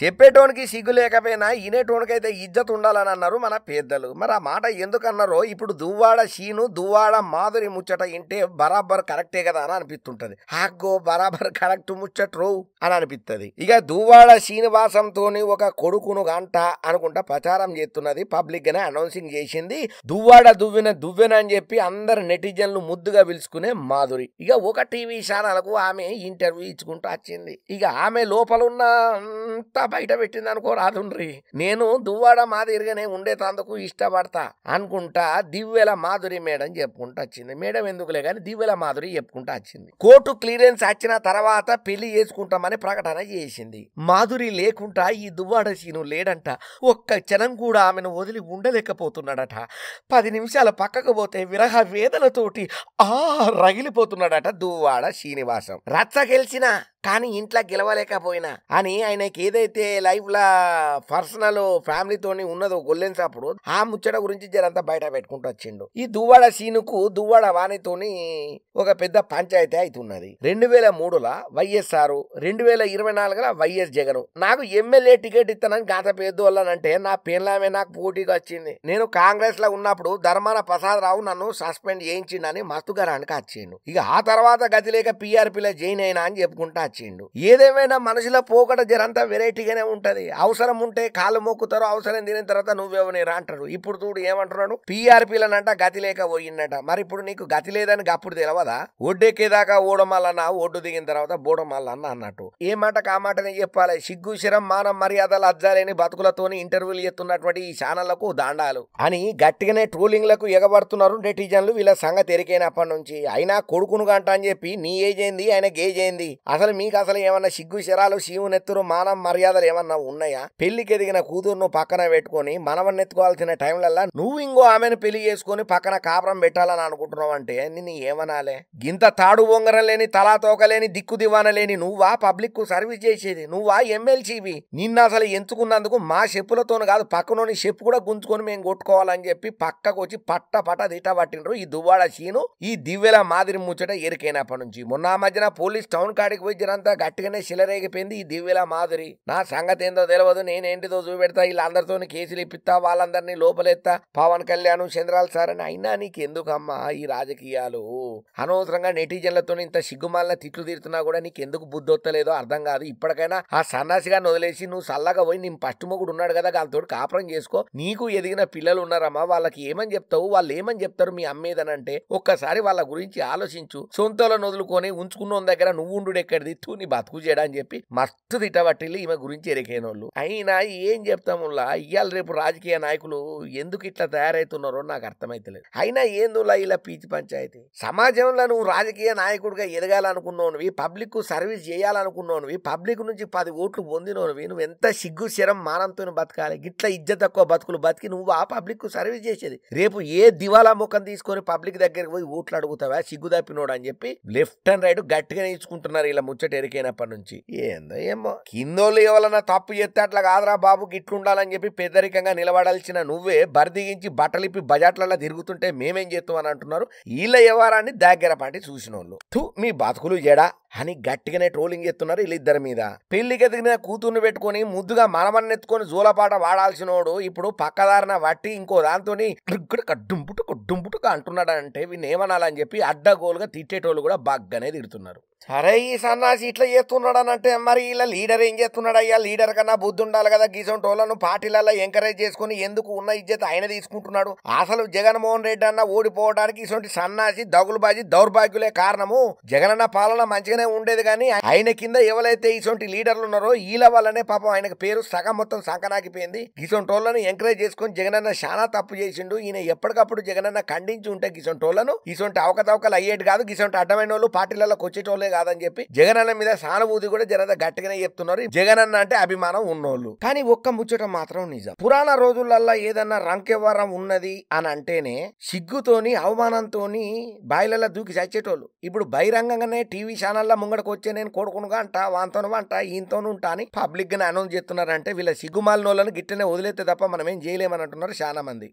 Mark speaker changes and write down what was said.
Speaker 1: చెప్పేటోనికి సిగ్గు లేకపోయినా ఇనేటోనికైతే ఇజ్జత్ ఉండాలని అన్నారు మన పెద్దలు. మరి ఆ మాట ఎందుకన్నారో ఇప్పుడు దువ్వాడ శీను దువ్వాడ మాధురి ముచ్చట ఇంటే బరాబర్ కరెక్టే కదా అని అనిపిస్తుంటది. హాగో బరాబర్ కరెక్ట్ ముచ్చట్రో అని అనిపిస్తుంది. ఇక దువ్వాడ శ్రీనివాసంతో ఒక కొడుకును గంట అనుకుంటా ప్రచారం చేస్తున్నది. పబ్లిక్ గానే అనౌన్సింగ్ చేసింది. దువ్వాడ దువ్వెన అని చెప్పి అందరు నెటిజన్లు ముద్దుగా పిలుచుకునే మాధురి ఇక ఒక టీవీ ఛానల్కు ఆమె ఇంటర్వ్యూ ఇచ్చుకుంటూ వచ్చింది. ఇక ఆమె లోపల ఉన్న బయట పెట్టింది అనుకో రాదుండ్రి. నేను దువ్వాడ మాదిరిగానే ఉండేటందుకు ఇష్టపడతా అనుకుంటా దివ్వెల మాధురి మేడం చెప్పుకుంటూ వచ్చింది. మేడం ఎందుకులే కానీ దివ్వెల మాధురి చెప్పుకుంటూ వచ్చింది. కోర్టు క్లియరెన్స్ వచ్చిన తర్వాత పెళ్లి చేసుకుంటామని ప్రకటన చేసింది. మాధురి లేకుండా ఈ దువ్వాడ సీను లేడంట. ఒక్క క్షణం కూడా ఆమెను వదిలి ఉండలేకపోతున్నాడట. 10 నిమిషాలు పక్కకు పోతే విరహ వేదనతోటి రగిలిపోతున్నాడట దువ్వాడ శ్రీనివాసం. రచ్చ గెలిచినా కానీ ఇంట్లో గెలవలేకపోయినా అని ఆయనకి ఏదైతే లైఫ్ లా పర్సనల్ ఫ్యామిలీతోని ఉన్నదో గొల్లెన్సప్పుడు ఆ ముచ్చట గురించి జరంతా బయట పెట్టుకుంటూ వచ్చిండు. ఈ దువ్వాడ సీనుకు దువ్వాడ వాణితోని ఒక పెద్ద పంచాయతీ అవుతున్నది. 2003 వైఎస్ఆర్, 2024 వైఎస్ జగన్. నాకు ఎమ్మెల్యే టికెట్ ఇస్తానని గాత పేదోళ్ళనంటే నా పేర్లామే నాకు పోటీగా వచ్చింది. నేను కాంగ్రెస్ లో ఉన్నప్పుడు ధర్మాన ప్రసాద్ రావు నన్ను సస్పెండ్ చేయించిండని మస్తుగారానికి వచ్చిండు. ఇక ఆ తర్వాత గతి లేక పీఆర్పీలో జాయిన్ అయినా అని చెప్పుకుంటా వచ్చిండు. ఏదేమైనా మనుషుల పోకట జరంతా వెరైటీగానే ఉంటది. అవసరం ఉంటే కాళ్ళు మొక్కుతారు, అవసరం తిన తర్వాత నువ్వెవనేరా అంటారు. ఇప్పుడు చూడు ఏమంటున్నాడు, పీఆర్పీలనంట గతి లేక పోయిందట. మరి ఇప్పుడు నీకు గతి లేదని అప్పుడు తెలవదా? ఒడ్డెక్కేదాకా ఓడమల్లన్న, ఒడ్డు దిగిన తర్వాత బోడమల్లన్న అన్నట్టు. ఏ మాట కామాటనే చెప్పాలి. సిగ్గు శరం మానం మర్యాదలు అజ్జాలేని బతుకులతోని ఇంటర్వ్యూలు చేస్తున్నటువంటి ఈ ఛానళ్లకు దాండాలు అని గట్టిగానే ట్రోలింగ్లకు ఎగబడుతున్నారు నెటిజన్లు. వీళ్ళ సంగతి ఎరికైనప్పటి నుంచి. అయినా కొడుకును గంట అని చెప్పి నీ ఏజ్ ఏంది, ఆయన గేజ్ ఏంది? అసలు మీకు అసలు ఏమన్నా సిగ్గు శరాలు శివునెత్తురు మానం మర్యాదలు ఏమన్నా ఉన్నాయా? పెళ్లికి ఎదిగిన కూతురును పక్కన పెట్టుకుని మనవన్నెత్తుకోవాల్సిన టైంలల్లా నువ్వు ఇంకో ఆమెను పెళ్లి చేసుకుని పక్కన కాపురం పెట్టాలని అనుకుంటున్నావు అంటే నిన్ను ఏమనాలే? గింత తాడు బొంగరం లేని తలా తోకలేని దిక్కు దివాన లేని నువ్వా పబ్లిక్ కు సర్వీస్ చేసేది? నువ్వా ఎమ్మెల్సీవి? నిన్న అసలు ఎంచుకున్నందుకు మా చెప్పులతోను కాదు పక్కనోని చెప్పు కూడా గుంజుకొని మేము కొట్టుకోవాలని చెప్పి పక్కకు వచ్చి పట్ట దిట పట్టిండ్రు ఈ దువ్వాడ సీను ఈ దివ్వెల మాదిరి ముచ్చట ఎరికైనప్పటి నుంచి. మొన్న మధ్యన పోలీస్ టౌన్ కాడికి పోయి జనంతా గట్టిగానే శిలరేగిపోయింది ఈ దివ్వెల మాదిరి. నా సంగతి ఏందో తెలియదు, నేనేంటిదో చూపెడతా, వీళ్ళందరితో కేసులు ఇప్పిస్తా, వాళ్ళందరినీ లోపలెత్తా, పవన్ కళ్యాణ్ చంద్రాల సార్ అని. అయినా నీకు ఎందుకమ్మా ఈ రాజకీయాలు? అనవసరంగా నెటిజన్లతో ఇంత సిగ్గుమాలిన తిట్లు తీరుతున్నా కూడా నీకు ఎందుకు బుద్ధి వస్తలేదో అర్థం కాదు. ఇప్పటికైనా ఆ సన్నాసిగా వదిలేసి నువ్వు సల్లగా పోయి నీ ఫస్ట్ మొగుడు ఉన్నాడు కదా వాళ్ళతో కాపురం చేసుకో. నీకు ఎదిగిన పిల్లలు ఉన్నారమ్మా, వాళ్ళకి ఏమని చెప్తావు? వాళ్ళు ఏమని చెప్తారు మీ అమ్మేదనంటే? ఒక్కసారి వాళ్ళ గురించి ఆలోచించు. సొంతలను వదులుకొని ఉంచుకున్న దగ్గర నువ్వు ఉండు ఎక్కడిది తూ నీ బతుకు చేయడా అని చెప్పి మస్తు తిట్టబట్టిల్లు ఈమె గురించి ఎరికైనోళ్ళు. అయినా ఏం చెప్తాములా, ఇవాళ రేపు రాజకీయ నాయకులు ఎందుకు ఇట్లా తయారైతున్నారో నాకు అర్థమైతలేదు. అయినా ఏందులా ఇలా పీచి పంచాయతీ? సమాజంలో నువ్వు రాజకీయ నాయకుడిగా ఎదగాలనుకున్నోనివి, పబ్లిక్ కు సర్వీస్ చేయాలనుకున్నోనివి, పబ్లిక్ నుంచి 10 ఓట్లు పొందినోనివి, నువ్వు ఎంత సిగ్గు శరం మానంతో బతకాలి? గిట్లా ఇజ్జత్ తక్కువ బతుకులు బతికి నువ్వు ఆ పబ్లిక్ కు సర్వీస్ చేసేది? రేపు ఏ దివాలా ముఖం తీసుకొని పబ్లిక్ దగ్గరికి పోయి ఓట్లు అడుగుతావా సిగ్గు తప్పినోడు అని చెప్పి లెఫ్ట్ అండ్ రైట్ గట్టిగా నేర్చుకుంటున్నారు ఇలా ముచ్చట ఎరికైనప్పటి నుంచి. ఏందో ఏమో కిందోళ్ళు ఎవరన్నా తప్పు చేస్తే అట్లా కాదురా బాబు గిట్లుండాలని చెప్పి పెద్దరికంగా నిలబడాల్సిన నువ్వే బరిదిగించి బట్టలిప్పి బజాట్లలో తిరుగుతుంటే మేమేం చేస్తామని అంటున్నారు వీళ్ళ వ్యవహారాన్ని దగ్గర పాటి చూసినోళ్ళు. మీ బతుకులు జడా అని గట్టిగానే ట్రోలింగ్ చేస్తున్నారు వీళ్ళిద్దరి మీద. పెళ్లికి ఎదిగిన కూతుర్ని పెట్టుకుని ముద్దుగా మనమన్నెత్తుకొని జోలపాట వాడాల్సినోడు ఇప్పుడు పక్కదారిన వట్టి ఇంకో దాంతో డుంపుటుక అంటున్నాడు అంటే వీళ్ళు ఏమనాలని చెప్పి అడ్డగోలుగా తిట్టేటోళ్ళు కూడా బాగానే తిడుతున్నారు. సరే ఈ సన్నాసి ఇట్లా చేస్తున్నాడు అని అంటే మరి ఇలా లీడర్ ఏం చేస్తున్నాడు? అయ్యా లీడర్ కన్నా బుద్ధి ఉండాలి కదా. గీసంటోళ్లను పార్టీలలో ఎంకరేజ్ చేసుకుని ఎందుకు ఉన్న ఇజ్జత్ ఆయన తీసుకుంటున్నాడు? అసలు జగన్మోహన్ రెడ్డి అన్న ఓడిపోవడానికి ఇటువంటి సన్నాసి దగులుబాజీ దౌర్భాగ్యులే కారణము. జగనన్న పాలన మంచిగానే ఉండేది కానీ ఆయన కింద ఎవరైతే ఇటువంటి లీడర్లు ఉన్నారో వీళ్ళ వల్లనే పాపం ఆయనకు పేరు సగం మొత్తం సంకనాకిపోయింది. గీసంటోళ్లను ఎంకరేజ్ చేసుకుని జగనన్న చాలా తప్పు చేసిండు. ఈయన ఎప్పటికప్పుడు జగనన్న ఖండించి ఉంటే గీసంటోళ్లను ఇటువంటి అవకతవకలు అయ్యేటి కాదు. గీసంటి అడ్డమైన వాళ్ళు పార్టీలకు వచ్చేటోళ్ళే కాదని చెప్పి జగనన్న మీద సానుభూతి కూడా జనంతా గట్టిగానే చెప్తున్నారు. జగనన్న అంటే అభిమానం ఉన్నోళ్ళు. కానీ ఒక్క ముచ్చట మాత్రం నిజం. పురాణ రోజులల్లా ఏదన్నా రంకెవరం ఉన్నది అని అంటేనే సిగ్గుతోని అవమానంతోని బాయిలలో దూకి చచ్చేటోళ్ళు. ఇప్పుడు బహిరంగంగానే టీవీ ఛానల్లో ముంగడకు వచ్చే నేను కొడుకునుగా అంట, వాంతోను అంట, ఈయనతోను ఉంటా అని పబ్లిక్ గా అనౌన్స్ చేస్తున్నారంటే వీళ్ళ సిగ్గుమాలినోళ్ళని గిట్టనే వదిలేస్తే తప్ప మనం ఏం చేయలేమని అంటున్నారు చాలా మంది.